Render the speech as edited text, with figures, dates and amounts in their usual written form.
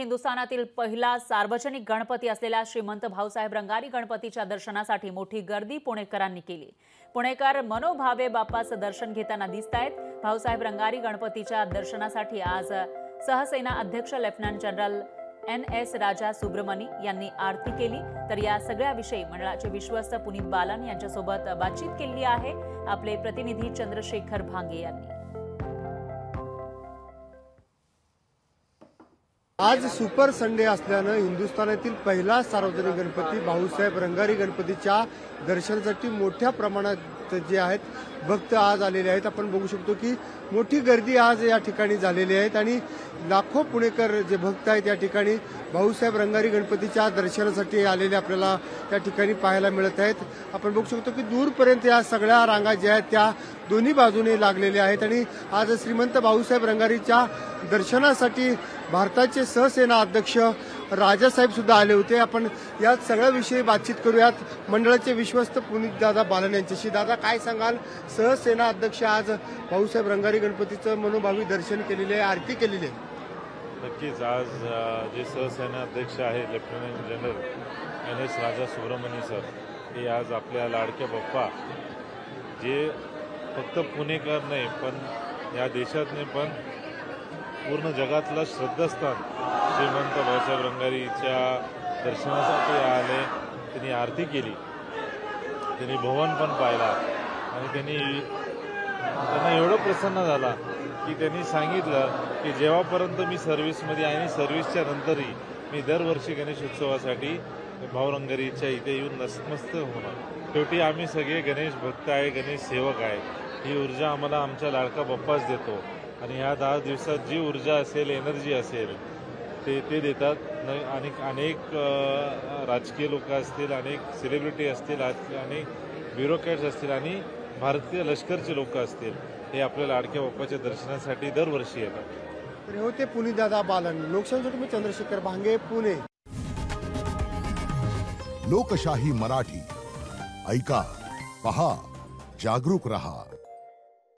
हिंदुस्थानातील पहिला सार्वजनिक गणपती असलेल्या श्रीमंत भाऊसाहेब रंगारी गणपतीच्या दर्शनासाठी मोठी गर्दी पुणेकरांनी केली। पुणेकर मनोभावे बाप्पाचं दर्शन घेताना दिसतायत। भाऊसाहेब रंगारी गणपतीच्या दर्शनासाठी आज सहसेना अध्यक्ष लेफ्टनंट जनरल NS राजा सुब्रमणी यांनी आरती केली। तर या सगळ्याविषयी मंडळाचे विश्वस्त पुनीत बालन यांच्यासोबत बातचीत केली आहे आपले प्रतिनिधी चंद्रशेखर भांगे यांनी। आज सुपर संडे असल्यानं हिंदुस्थानातील पहिला सार्वजनिक गणपती भाऊसाहेब रंगारी गणपतीच्या दर्शनासाठी मोठ्या प्रमाणात जे आहेत भक्त आज आलेले आहेत। आपण बघू शकतो की मोठी गर्दी आज या ठिकाणी झालेली आहे आणि लाखो पुणेकर जे भक्त आहेत या ठिकाणी भाऊसाहेब रंगारी गणपतीच्या दर्शनासाठी आलेले आपल्याला त्या ठिकाणी पाहायला मिळत आहेत। आपण बघू शकतो की दूरपर्यंत या सगळ्या रांगा ज्या आहेत त्या दोन्ही बाजूने लागलेल्या आहेत आणि आज श्रीमंत भाऊसाहेब रंगारीच्या दर्शनासाठी भारताचे सहसेना अध्यक्ष राजासाहेब सुद्धा आले होते। आपण या सगळ्याविषयी बातचीत करूयात मंडळाचे विश्वस्त पुनीत दादा बालन यांच्याशी। दादा, काय सांगाल? सहसेना अध्यक्ष आज भाऊसाहेब रंगारी गणपतीचं मनोभावी दर्शन केलेले आहे, आरती केलेली आहे। नक्कीच आज जे सहसेना अध्यक्ष आहेत लेफ्टनंट जनरल NS राजा सुब्रमणी सर, हे आज आपल्या लाडक्या बाप्पा जे फक्त पुणेकर नाही पण या देशात नाही पण पूर्ण जगातलं श्रद्धास्थान श्रीमंत भाऊसाहेब रंगारीच्या दर्शनासाठी आले। त्यांनी आरती केली, त्यांनी भवन पण पाहिला आणि त्यांना एवढं प्रसन्न झाला की त्यांनी सांगितलं की जेव्हापर्यंत मी सर्व्हिसमध्ये आणि सर्व्हिसच्या नंतरही मी दरवर्षी गणेश उत्सवासाठी भाऊ रंगारीच्या इथे येऊन नतमस्तक होणार। शेवटी आम्ही सगळे गणेश भक्त आहे, गणेश सेवक आहे। ही ऊर्जा आम्हाला आमचा लाडका बाप्पाच देतो आणि ह्या 10 दिवसात जी ऊर्जा असेल, एनर्जी असेल ते देतात। आणि अनेक राजकीय लोक असतील, अनेक सेलिब्रिटी असतील, अनेक ब्युरोक्रॅट्स असतील आणि भारतीय लष्करचे लोक असतील, हे आपल्या लाडक्या बाप्पाच्या दर्शनासाठी दरवर्षी येतात। तर होते पुनीत दादा बालन, लोकशाहीसाठी चंद्रशेखर भांगे, पुणे। लोकशाही मराठी ऐका, पहा, जागरूक रहा।